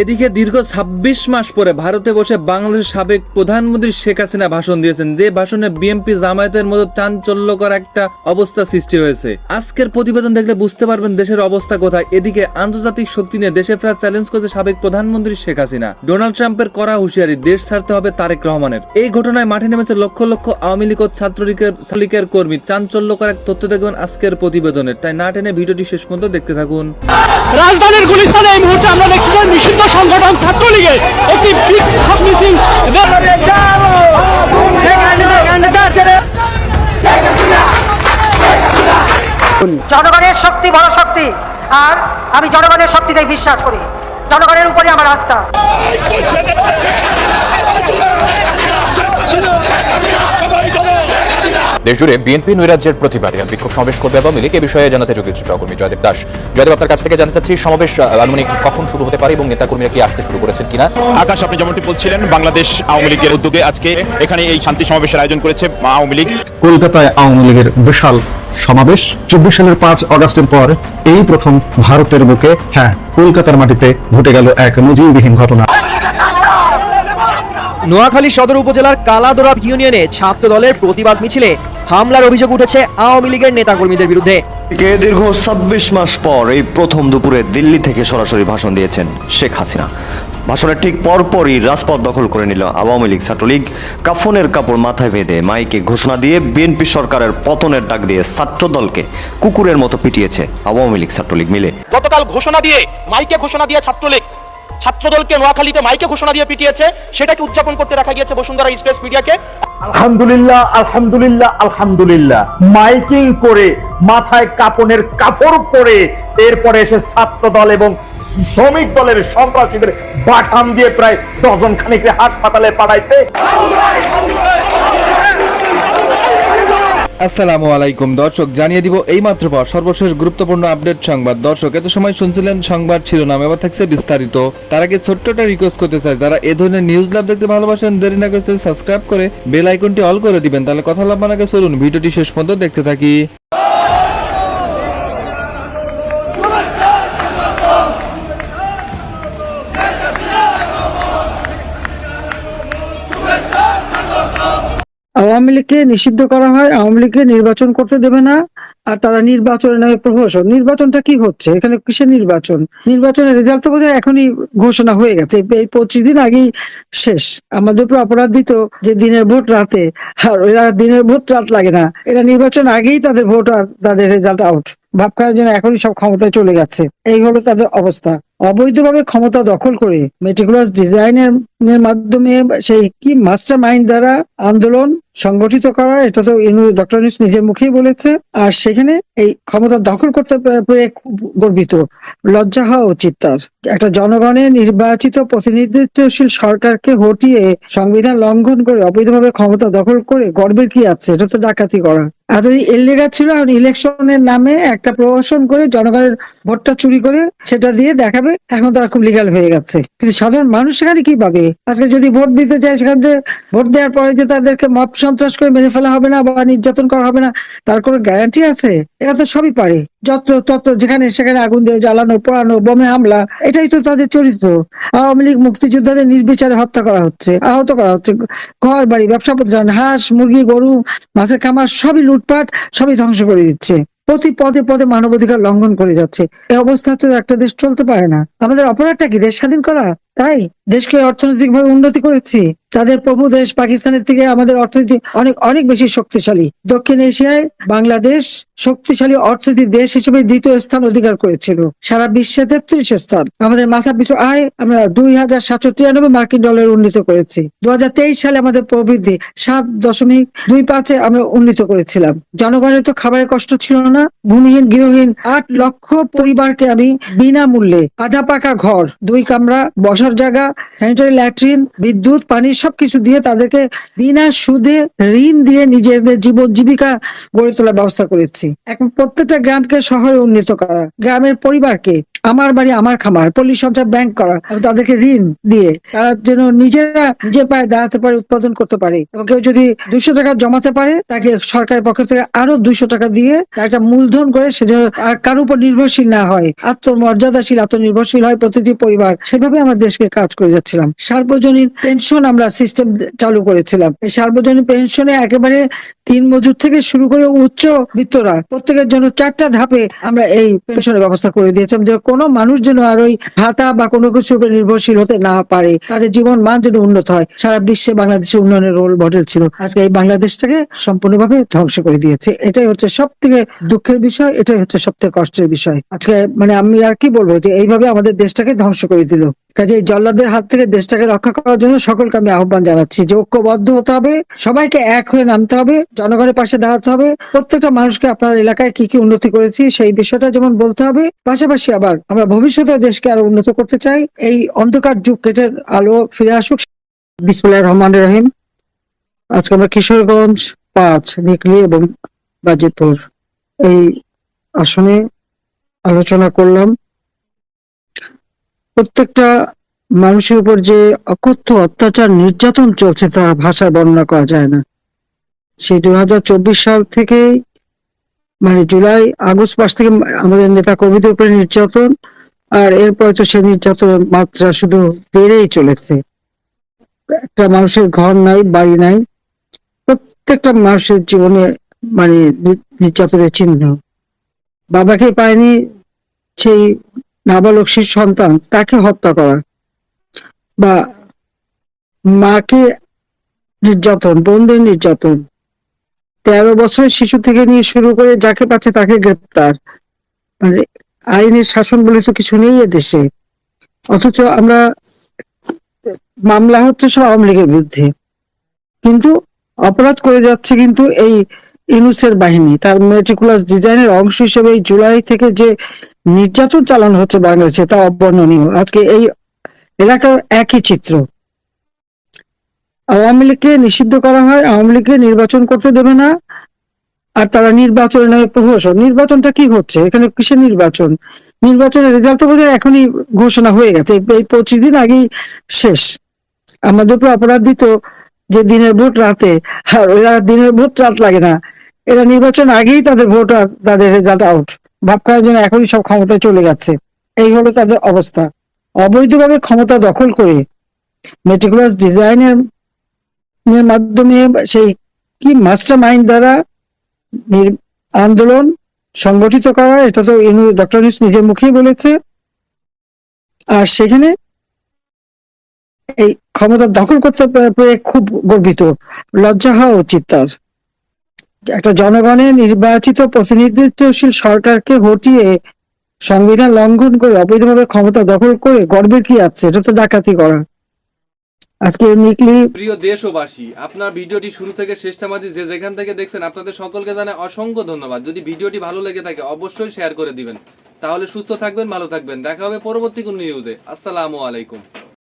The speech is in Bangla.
এদিকে দীর্ঘ ২৬ মাস পরে ভারতে বসে বাংলাদেশের সাবেক প্রধানমন্ত্রী শেখ হাসিনা ভাষণ দিয়েছেন, যে ভাষণে বিএনপি জামায়াতের মতো চাঞ্চল্যকর একটা অবস্থা সৃষ্টি হয়েছে। আজকের প্রতিবেদন দেখলে বুঝতে পারবেন দেশের অবস্থা কোথায়। এদিকে আন্তর্জাতিক শক্তি নিয়ে দেশে ফেরার চ্যালেঞ্জ করেছে সাবেক প্রধানমন্ত্রী শেখ হাসিনা। ডোনাল্ড ট্রাম্পের কড়া হুঁশিয়ারি, দেশ ছাড়তে হবে তারেক রহমানের। এই ঘটনায় মাঠে নেমেছে লক্ষ লক্ষ আওয়ামী লীগ ও ছাত্রলীগের কর্মী। চাঞ্চল্যকর এক তথ্য দেখবেন আজকের প্রতিবেদনে, তাই না টেনে ভিডিওটি শেষ পর্যন্ত দেখতে থাকুন। রাজধানীর গুলিস্তানে এই মুহূর্তে আমরা দেখছি নিষিদ্ধ সংগঠন ছাত্রলীগের একটি বিক্ষোভ মিছিল। জনগণের শক্তি বড় শক্তি, আর আমি জনগণের শক্তিতে বিশ্বাস করি, জনগণের উপরে আমার আস্থা। দেশজুড়ে বিএনপি নৈরাজ্যের প্রতিবাদে বিক্ষোভ সমাবেশ করবে আওয়ামী লীগ। এ বিষয়ে জানাতে যোগ দিচ্ছেন সহকর্মী জয়দেব দাস। জয়দেব, আপনার কাছ থেকে জানতে চাচ্ছি সমাবেশ আনুমানিক কখন শুরু হতে পারে এবং নেতাকর্মীরা কি আসতে শুরু করেছেন কিনা? আকাশ, আপনি যেমনটি বলছিলেন, বাংলাদেশ আওয়ামী লীগের উদ্যোগে আজকে এখানে এই শান্তি সমাবেশের আয়োজন করেছে আওয়ামী লীগ। কলকাতায় আওয়ামী লীগের বিশাল সমাবেশ। ২৪ সালের ৫ অগাস্টের পর এই প্রথম ভারতের বুকে, কলকাতার মাটিতে ঘটে গেল এক নজিরবিহীন ঘটনা। নোয়াখালী সদর উপজেলার কালাদোরাব ইউনিয়নে ছাত্র দলের প্রতিবাদ মিছিলে হামলার অভিযোগ উঠেছে আওয়ামী লীগের নেতাকর্মীদের বিরুদ্ধে। দীর্ঘ ২৬ মাস পর এই প্রথম দুপুরে দিল্লি থেকে সরাসরি ভাষণ দিয়েছেন শেখ হাসিনা। ভাষণের ঠিক পরপরই রাজপথ দখল করে নিল আওয়ামী লীগ ছাত্রলীগ। কাফনের কাপড় মাথায় বেঁধে মাইকে ঘোষণা দিয়ে বিএনপি সরকারের পতনের ডাক দিয়ে ছাত্র দলকে কুকুরের মতো পিটিয়েছে আওয়ামী লীগ ছাত্রলীগ মিলে। গতকাল ঘোষণা দিয়ে মাইকে ঘোষণা দিয়ে ছাত্রলীগ ছাত্রদলকে নোয়াখালীতে মাইকে ঘোষণা দিয়ে পিটিয়েছে, সেটাকে উদযাপন করতে দেখা গিয়েছে বসুন্ধরা এক্সপ্রেস মিডিয়াকে। আলহামদুলিল্লাহ, আলহামদুলিল্লাহ, আলহামদুলিল্লাহ। মাইকিং করে মাথায় কাপনের কাপড় পরে এরপরে এসে ছাত্র দল এবং শ্রমিক দলের সন্ত্রাসীদের বাটাম দিয়ে প্রায় ডজন খানিকরে হাসপাতালে পাঠাইছে। আসসালামু আলাইকুম দর্শক, জানিয়ে দিব এই মাত্র পাওয়া সর্বশেষ গুরুত্বপূর্ণ আপডেট সংবাদ। দর্শক, এত সময় শুনছিলেন সংবাদ শিরোনাম, এবার থাকছে বিস্তারিত। তার আগে ছোট্ট একটা রিকোয়েস্ট করতে চাই, যারা এই ধরনের নিউজ লাভ দেখতে ভালোবাসেন দেরি না করে সাবস্ক্রাইব করে বেল আইকনটি অল করে দিবেন, তাহলে কথা লাভ বানাকে চলুন ভিডিওটি শেষ পর্যন্ত দেখতে থাকি। আওয়ামী লীগকে নিষিদ্ধ করা হয়, আওয়ামী লীগকে নির্বাচন করতে দেবে না, আর তারা নির্বাচনের নামে প্রহসন। নির্বাচনটা কি হচ্ছে এখানে? কিসের নির্বাচন? নির্বাচনের রেজাল্ট তো বোধহয় এখনই ঘোষণা হয়ে গেছে, এই ২৫ দিন আগেই শেষ। আমাদের উপর অপরাধ দিত যে দিনের ভোট রাতে, আর এরা দিনের ভোট রাত লাগে না, এরা নির্বাচন আগেই তাদের ভোট আর তাদের রেজাল্ট আউট। ভাব করার জন্য এখনই সব ক্ষমতায় চলে গেছে, এই হলো তাদের অবস্থা। অবৈধভাবে ক্ষমতা দখল করে মেটিকুলাস ডিজাইনের মাধ্যমে সেই কি মাস্টার মাইন্ড দ্বারা আন্দোলন সংগঠিত করা, এটা তো ডক্টর ইউনূস নিজের মুখেই বলেছে। আর সেখানে এই ক্ষমতা দখল করতে পেরে খুব গর্বিত, লজ্জা হওয়া উচিত তার। একটা জনগণের নির্বাচিত প্রতিনিধিত্বশীল সরকারকে হটিয়ে সংবিধান লঙ্ঘন করে অবৈধভাবে ক্ষমতা দখল করে গর্বের কি আছে? এটা তো ডাকাতি করা। এতদিন ইলিগাল ছিল, এখন ইলেকশনের নামে একটা প্রহসন করে জনগণের ভোটটা চুরি করে সেটা দিয়ে দেখাবে এখন তারা খুব লিগাল হয়ে গেছে। কিন্তু সাধারণ মানুষ সেখানে কি পাবে? আজকে যদি ভোট দিতে চায়, সেখান থেকে ভোট দেওয়ার পরে যে তাদেরকে মব সন্ত্রাস করে মেরে ফেলা হবে না বা নির্যাতন করা হবে না, তার কোনো গ্যারান্টি আছে? এরা তো সবই পারে, যত্র তত্র যেখানে সেখানে আগুন দিয়ে জ্বালানো, পোড়ানো, বোমে হামলা, এটাই তো তাদের চরিত্র। আওয়ামী লীগ মুক্তিযোদ্ধাদের নির্বিচারে হত্যা করা হচ্ছে, আহত করা হচ্ছে, ঘর বাড়ি, ব্যবসা প্রতিষ্ঠান, হাঁস মুরগি গরু মাছের খামার সবই লুটপাট, সবই ধ্বংস করে দিচ্ছে। প্রতি পদে পদে মানবাধিকার লঙ্ঘন করে যাচ্ছে। এই অবস্থা তো একটা দেশ চলতে পারে না। আমাদের অপরাধটা কি? দেশ স্বাধীন করা? তাই দেশকে অর্থনৈতিকভাবে উন্নতি করেছি। তাদের প্রভু দেশ পাকিস্তানের থেকে আমাদের অর্থনীতি অনেক অনেক বেশি শক্তিশালী। দক্ষিণ এশিয়ায় বাংলাদেশ শক্তিশালী অর্থনীতি দেশ হিসেবে ২য় স্থান অধিকার করেছিল, সারা বিশ্বে ৩৩ স্থান। আমাদের মাথা পিছু আয় আমরা ২,৭৯৩ মার্কিন ডলার উন্নীত করেছি। ২০২৩ সালে আমাদের প্রবৃদ্ধি ৭.25 আমরা উন্নীত করেছিলাম। জনগণের তো খাবারের কষ্ট ছিল না। ভূমিহীন গৃহহীন ৮ লক্ষ পরিবারকে আমি বিনামূল্যে আধা পাকা ঘর, 2 কামরা, বসার জায়গা, স্যানিটারি ল্যাট্রিন, বিদ্যুৎ, পানি সবকিছু দিয়ে তাদেরকে বিনা সুদে ঋণ দিয়ে নিজেদের জীবন জীবিকা গড়ে তোলার ব্যবস্থা করেছি। এখন প্রত্যেকটা গ্রামকে শহরে উন্নীত করা, গ্রামের পরিবারকে আমার বাড়ি আমার খামার, পল্লী সঞ্চয় ব্যাংক করা, এবং তাদেরকে ঋণ দিয়ে তারা যেন নিজেরা নিজের পায়ে দাঁড়াতে পারে, উৎপাদন করতে পারে। এবং কেউ যদি 200 টাকা জমাতে পারে, তাকে সরকারের পক্ষ থেকে আরো 200 টাকা দিয়ে তার একটা মূলধন করে সে যেন আর কারোর উপর নির্ভরশীল না হয়, আত্মমর্যাদাশীল, আত্মনির্ভরশীল হয় প্রতিটি পরিবার। সেভাবে আমরা দেশকে কাজ করে যাচ্ছিলাম। সার্বজনীন পেনশন আমরা সিস্টেম চালু করেছিলাম। এই সার্বজনীন পেনশনে একেবারে দিন মজুর থেকে শুরু করে উচ্চ বিত্তরা প্রত্যেকের জন্য 4টা ধাপে আমরা এই পেনশনের ব্যবস্থা করে দিয়েছিলাম, যে কোনো মানুষ যেন আর ওই ভাতা বা কোনো কিছুর উপর নির্ভরশীল হতে না পারে, তাদের জীবন মান যেন উন্নত হয়। সারা বিশ্বে বাংলাদেশের উন্নয়নের রোল মডেল ছিল। আজকে এই বাংলাদেশটাকে সম্পূর্ণভাবে ধ্বংস করে দিয়েছে। এটাই হচ্ছে সব থেকে দুঃখের বিষয়, এটাই হচ্ছে সব থেকে কষ্টের বিষয়। আজকে মানে আমি আর কি বলবো, যে এইভাবে আমাদের দেশটাকে ধ্বংস করে দিল। কাজে এই জল্লাদের হাত থেকে দেশটাকে রক্ষা করার জন্য সকলকে আমি আহ্বান জানাচ্ছি যে ঐক্যবদ্ধ হতে হবে, সবাইকে এক হয়ে নামতে হবে, জনগণের পাশে দাঁড়াতে হবে। প্রত্যেকটা মানুষকে আপনার এলাকায় কি কি উন্নতি করেছি সেই বিষয়টা যেমন বলতে হবে, পাশাপাশি আবার আমরা ভবিষ্যতে দেশকে আরো উন্নত করতে চাই। এই অন্ধকার যুগ কেটে আলো ফিরে আসুক। বিসমিল্লাহির রহমানির রহিম। আজকে আমরা কিশোরগঞ্জ 5 নিকলি এবং বাজিতপুর এই আসনে আলোচনা করলাম। প্রত্যেকটা মানুষের উপর যে অকথ্য অত্যাচার নির্যাতন চলছে তা ভাষায় বর্ণনা করা যায় না। সেই 2024 সাল থেকে মানে জুলাই আগস্ট মাস থেকে আমাদের নেতা কর্মীদের উপরে নির্যাতন, আর এরপর তো সেই নির্যাতনের মাত্রা শুধু বেড়েই চলেছে। একটা মানুষের ঘর নাই, বাড়ি নাই, প্রত্যেকটা মানুষের জীবনে মানে নির্যাতনের চিহ্ন। বাবাকে পায়নি সেই নাবালক শিশু সন্তান, তাকে হত্যা করা, বা মাকে নির্যাতন, বোনদের নির্যাতন, 13 বছরের শিশু থেকে নিয়ে শুরু করে যাকে পাচ্ছে তাকে গ্রেপ্তার। মানে আইনের শাসন বলে তো কিছু নেই দেশে। অথচ আমরা মামলা হচ্ছে সব আওয়ামী লীগের বিরুদ্ধে, কিন্তু অপরাধ করে যাচ্ছে কিন্তু এই ইউনূসের বাহিনী। তার মেটিকুলাস ডিজাইনের অংশ হিসেবে এই জুলাই থেকে যে নির্যাতন চালানো হচ্ছে বাংলাদেশে তা অবর্ণনীয়। আজকে এই এলাকার একই চিত্র। আওয়ামী লীগকে নিষিদ্ধ করা হয়, আওয়ামী লীগকে নির্বাচন করতে দেবে না, আর তারা নির্বাচনের নামে প্রহসন। নির্বাচনটা কি হচ্ছে এখানে? কিসের নির্বাচন? নির্বাচনের রেজাল্ট তো বোধহয় এখনই ঘোষণা হয়ে গেছে, এই 25 দিন আগেই শেষ। আমাদের উপর অপরাধ দিত যে দিনের ভোট রাতে, আর ওরা দিনের ভোট রাত লাগে না, এরা নির্বাচন আগেই তাদের ভোট আর তাদের রেজাল্ট আউট ভাব করার জন্য এখনই সব ক্ষমতায় চলে যাচ্ছে। এই হলো তাদের অবস্থা। অবৈধভাবে ক্ষমতা দখল করে মেটিকুলাস ডিজাইনের মাধ্যমে সেই কি মাস্টার মাইন্ড দ্বারা আন্দোলন সংগঠিত করা, এটা তো ডক্টর ইউনূস নিজের মুখেই বলেছে। আর সেখানে এই ক্ষমতা দখল করতে পেরে খুব গর্বিত, লজ্জা হওয়া উচিত তার। একটা জনগণের নির্বাচিত প্রতিনিধিত্বশীল সরকারকে হটিয়ে সংবিধান লঙ্ঘন করে অবৈধভাবে ক্ষমতা দখল করে গর্বের কি আছে? এটা তো ডাকাতি করা। আজকে নিকলি প্রিয় দেশবাসী, আপনার ভিডিওটি শুরু থেকে শেষ থামাদি যে যেখান থেকে দেখছেন আপনাদের সকলকে জানাই অসংখ্য ধন্যবাদ। যদি ভিডিওটি ভালো লেগে থাকে অবশ্যই শেয়ার করে দিবেন। তাহলে সুস্থ থাকবেন, ভালো থাকবেন। দেখা হবে পরবর্তী কোন নিউজে। আসসালামু আলাইকুম।